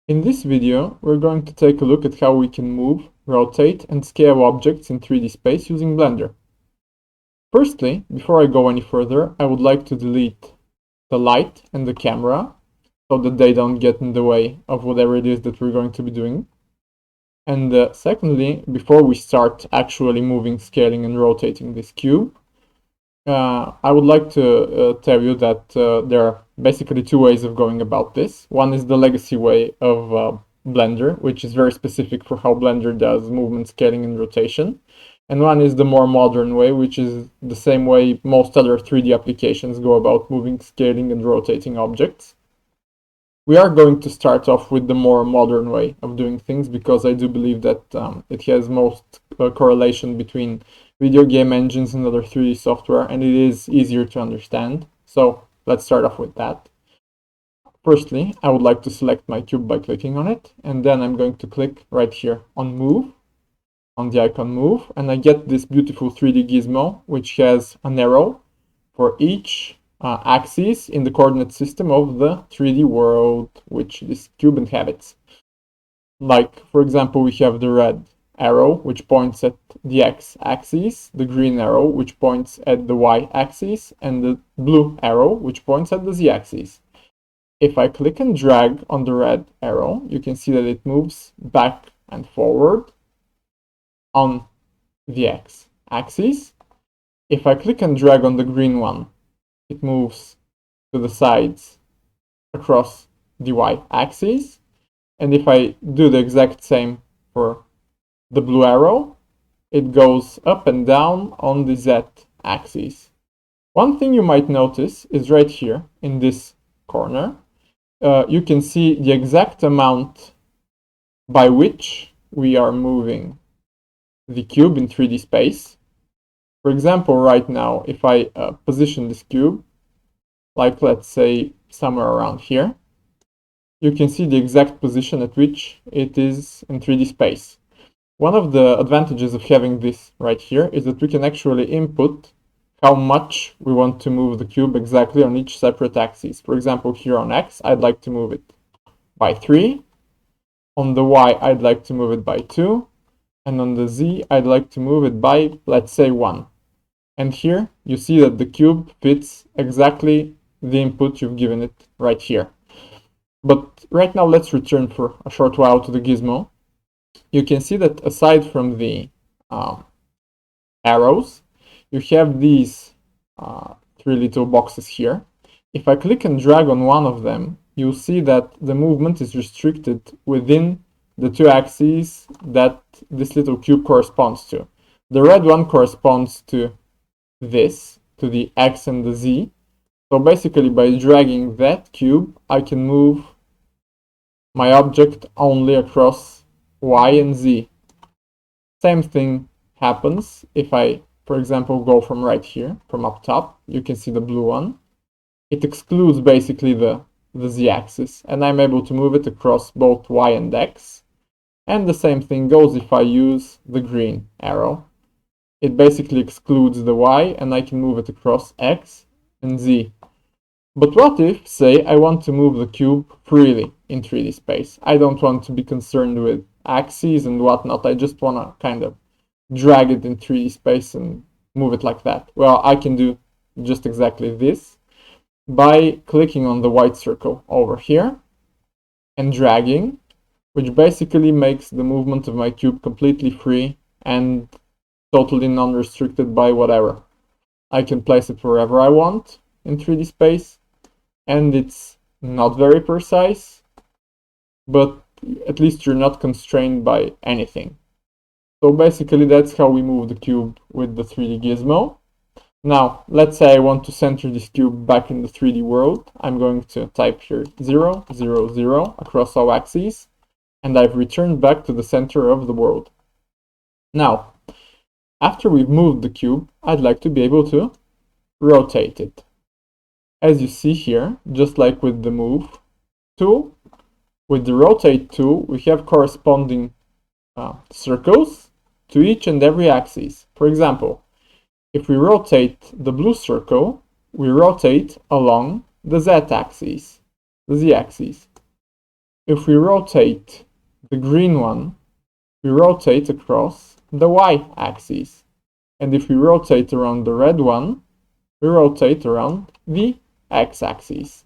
In this video, we're going to take a look at how we can move, rotate, and scale objects in 3D space using Blender. Firstly, before I go any further, I would like to delete the light and the camera so that they don't get in the way of whatever it is that we're going to be doing. And secondly, before we start actually moving, scaling, and rotating this cube, I would like to tell you that there are basically two ways of going about this. One is the legacy way of Blender, which is very specific for how Blender does movement, scaling, and rotation. And one is the more modern way, which is the same way most other 3D applications go about moving, scaling, and rotating objects. We are going to start off with the more modern way of doing things because I do believe that it has most correlation between video game engines and other 3D software, and it is easier to understand. So let's start off with that. Firstly, I would like to select my cube by clicking on it, and then I'm going to click right here on Move, on the icon Move, and I get this beautiful 3D gizmo, which has an arrow for each axis in the coordinate system of the 3D world which this cube inhabits. Like, for example, we have the red arrow, which points at the x-axis, the green arrow, which points at the y-axis, and the blue arrow, which points at the z-axis. If I click and drag on the red arrow, you can see that it moves back and forward on the x-axis. If I click and drag on the green one, it moves to the sides across the y-axis. And if I do the exact same for the blue arrow, it goes up and down on the z-axis. One thing you might notice is right here in this corner, you can see the exact amount by which we are moving the cube in 3D space. For example, right now, if I position this cube, like let's say somewhere around here, you can see the exact position at which it is in 3D space. One of the advantages of having this right here is that we can actually input how much we want to move the cube exactly on each separate axis. For example, here on X, I'd like to move it by 3. On the Y, I'd like to move it by 2. And on the Z, I'd like to move it by, let's say, 1. And here, you see that the cube fits exactly the input you've given it right here. But right now, let's return for a short while to the gizmo. You can see that aside from the arrows, you have these 3 little boxes here. If I click and drag on one of them, you'll see that the movement is restricted within the two axes that this little cube corresponds to. The red one corresponds to this, to the X and the Z. So basically, by dragging that cube, I can move my object only across Y and Z. Same thing happens if I, for example, go from right here, from up top. You can see the blue one. It excludes basically the Z-axis, and I'm able to move it across both Y and X. And the same thing goes if I use the green arrow. It basically excludes the Y, and I can move it across X and Z. But what if, say, I want to move the cube freely in 3D space? I don't want to be concerned with axes and whatnot. I just want to kind of drag it in 3D space and move it like that. Well, I can do just exactly this by clicking on the white circle over here and dragging, which basically makes the movement of my cube completely free and totally non-restricted by whatever. I can place it wherever I want in 3D space, and it's not very precise, but at least you're not constrained by anything. So basically that's how we move the cube with the 3D gizmo. Now, let's say I want to center this cube back in the 3D world. I'm going to type here 0, 0, 0 across all axes, and I've returned back to the center of the world. Now, after we've moved the cube, I'd like to be able to rotate it. As you see here, just like with the Move tool, with the Rotate tool, we have corresponding circles to each and every axis. For example, if we rotate the blue circle, we rotate along the Z-axis, the Z-axis. If we rotate the green one, we rotate across the y-axis. And if we rotate around the red one, we rotate around the x-axis.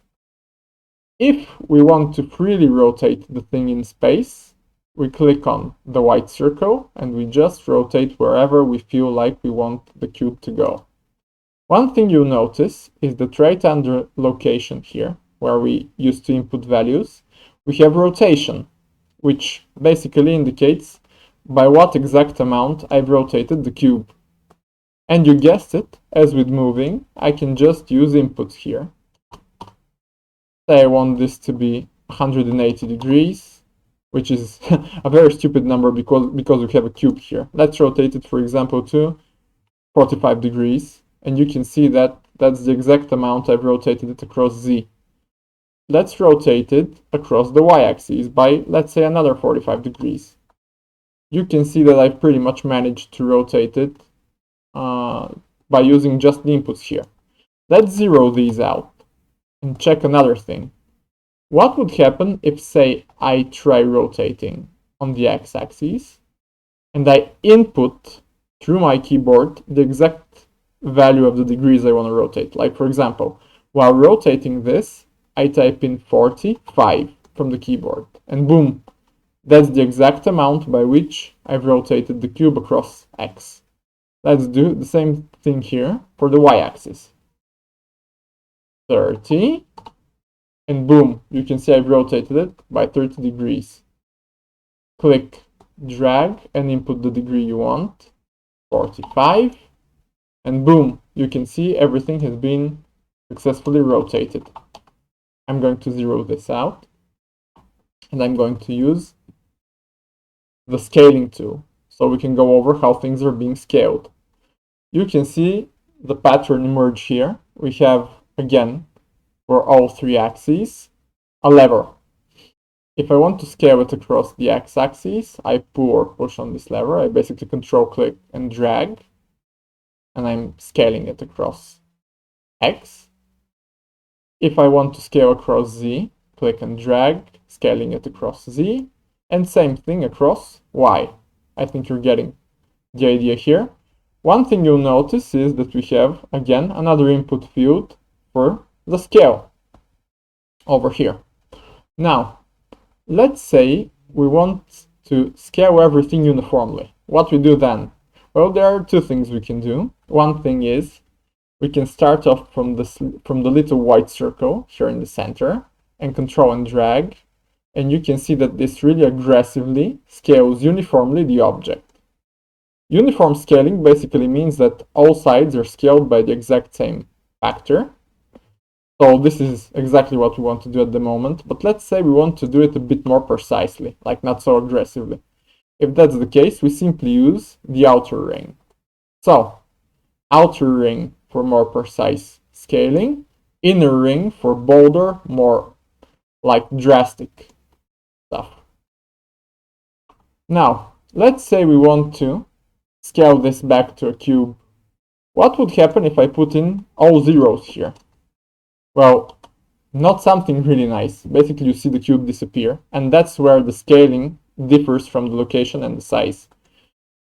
If we want to freely rotate the thing in space, we click on the white circle and we just rotate wherever we feel like we want the cube to go. One thing you'll notice is that right under location here, where we used to input values, we have rotation, which basically indicates by what exact amount I've rotated the cube. And you guessed it, as with moving, I can just use inputs here. Say I want this to be 180 degrees, which is a very stupid number because we have a cube here. Let's rotate it, for example, to 45 degrees, and you can see that that's the exact amount I've rotated it across Z. Let's rotate it across the y-axis by, let's say, another 45 degrees. You can see that I've pretty much managed to rotate it by using just the inputs here. Let's zero these out and check another thing. What would happen if, say, I try rotating on the x-axis and I input through my keyboard the exact value of the degrees I want to rotate? Like, for example, while rotating this, I type in 45 from the keyboard, and boom, that's the exact amount by which I've rotated the cube across x. Let's do the same thing here for the y-axis. 30, and boom, you can see I've rotated it by 30 degrees. Click, drag, and input the degree you want, 45, and boom, you can see everything has been successfully rotated. I'm going to zero this out, and I'm going to use the scaling tool, so we can go over how things are being scaled. You can see the pattern emerge here. We have, again, for all three axes, a lever. If I want to scale it across the x-axis, I pull or push on this lever. I basically control click and drag, and I'm scaling it across x. If I want to scale across z, click and drag, scaling it across z, and same thing across y. I think you're getting the idea here. One thing you'll notice is that we have, again, another input field for the scale over here. Now, let's say we want to scale everything uniformly. What we do then? Well, there are two things we can do. One thing is we can start off from the little white circle here in the center and control and drag, and you can see that this really aggressively scales uniformly the object. Uniform scaling basically means that all sides are scaled by the exact same factor. So this is exactly what we want to do at the moment, but let's say we want to do it a bit more precisely, like not so aggressively. If that's the case, we simply use the outer ring. So, outer ring for more precise scaling, inner ring for bolder, more like drastic stuff. Now, let's say we want to scale this back to a cube. What would happen if I put in all zeros here? Well, not something really nice. Basically, you see the cube disappear, and that's where the scaling differs from the location and the size.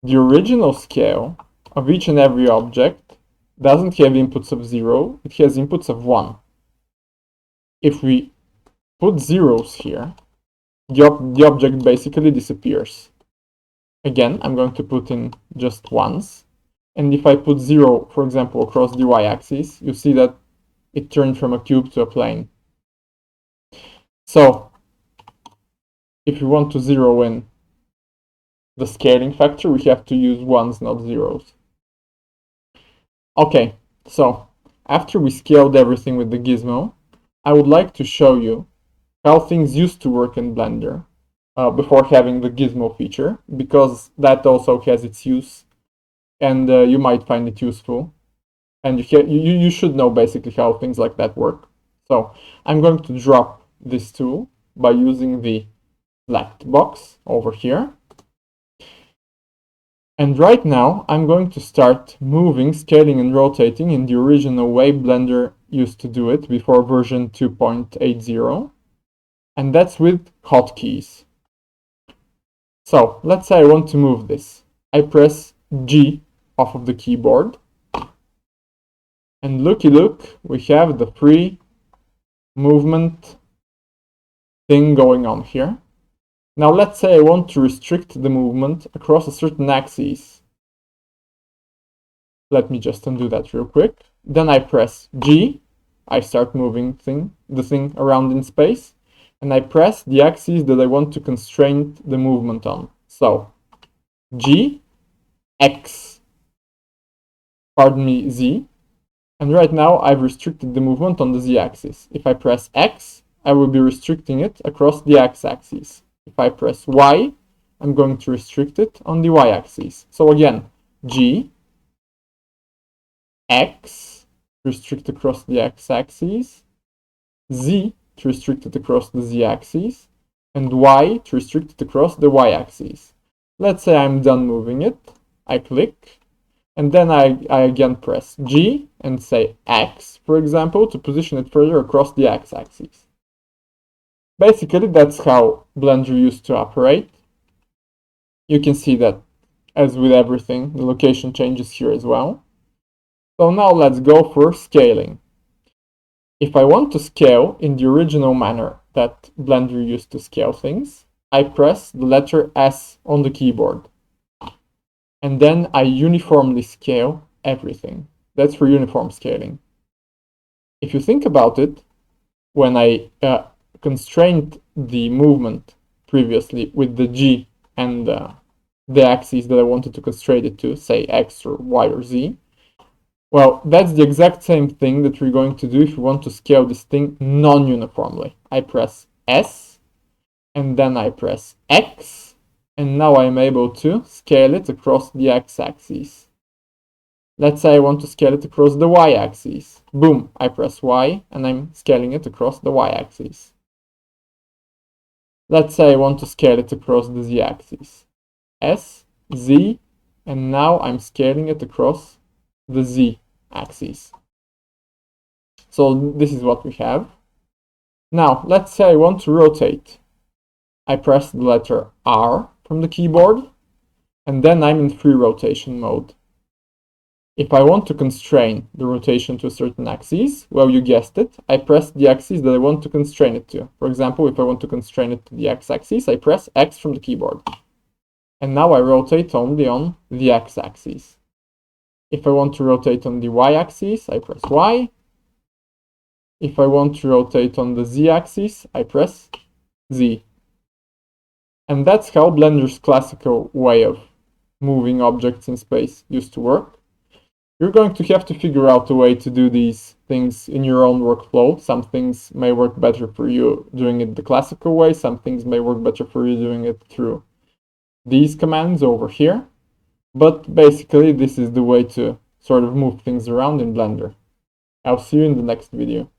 The original scale of each and every object doesn't have inputs of 0, it has inputs of 1. If we put zeros here, the object basically disappears. Again, I'm going to put in just ones, and if I put 0, for example, across the y-axis, you see that it turned from a cube to a plane. So, if we want to zero in the scaling factor, we have to use ones, not zeros. Okay, so after we scaled everything with the gizmo, I would like to show you how things used to work in Blender before having the gizmo feature, because that also has its use, and you might find it useful. And you should know basically how things like that work. So I'm going to drop this tool by using the select box over here. And right now, I'm going to start moving, scaling, and rotating in the original way Blender used to do it before version 2.80. and that's with hotkeys. So let's say I want to move this. I press G off of the keyboard, and looky look, we have the free movement thing going on here. Now let's say I want to restrict the movement across a certain axis. Let me just undo that real quick. Then I press G, I start moving the thing around in space, and I press the axis that I want to constrain the movement on. So G, X, pardon me, Z, and right now I've restricted the movement on the Z-axis. If I press X, I will be restricting it across the X-axis. If I press Y, I'm going to restrict it on the Y-axis. So again, G, X, restrict across the X-axis, Z, to restrict it across the Z-axis, and Y, to restrict it across the Y-axis. Let's say I'm done moving it. I click, and then I again press G and say X, for example, to position it further across the X-axis. Basically, that's how Blender used to operate. You can see that, as with everything, the location changes here as well. So now let's go for scaling. If I want to scale in the original manner that Blender used to scale things, I press the letter S on the keyboard. And then I uniformly scale everything. That's for uniform scaling. If you think about it, when I constrained the movement previously with the G and the axis that I wanted to constrain it to, say X or Y or Z, well, that's the exact same thing that we're going to do if we want to scale this thing non-uniformly. I press S, and then I press X, and now I'm able to scale it across the X-axis. Let's say I want to scale it across the Y-axis. Boom, I press Y, and I'm scaling it across the Y-axis. Let's say I want to scale it across the Z-axis. S, Z, and now I'm scaling it across the Z-axis. So this is what we have. Now, let's say I want to rotate. I press the letter R from the keyboard, and then I'm in free rotation mode. If I want to constrain the rotation to a certain axis, well, you guessed it, I press the axis that I want to constrain it to. For example, if I want to constrain it to the X-axis, I press X from the keyboard. And now I rotate only on the X-axis. If I want to rotate on the Y-axis, I press Y. If I want to rotate on the Z-axis, I press Z. And that's how Blender's classical way of moving objects in space used to work. You're going to have to figure out a way to do these things in your own workflow. Some things may work better for you doing it the classical way. Some things may work better for you doing it through these commands over here. But basically, this is the way to sort of move things around in Blender. I'll see you in the next video.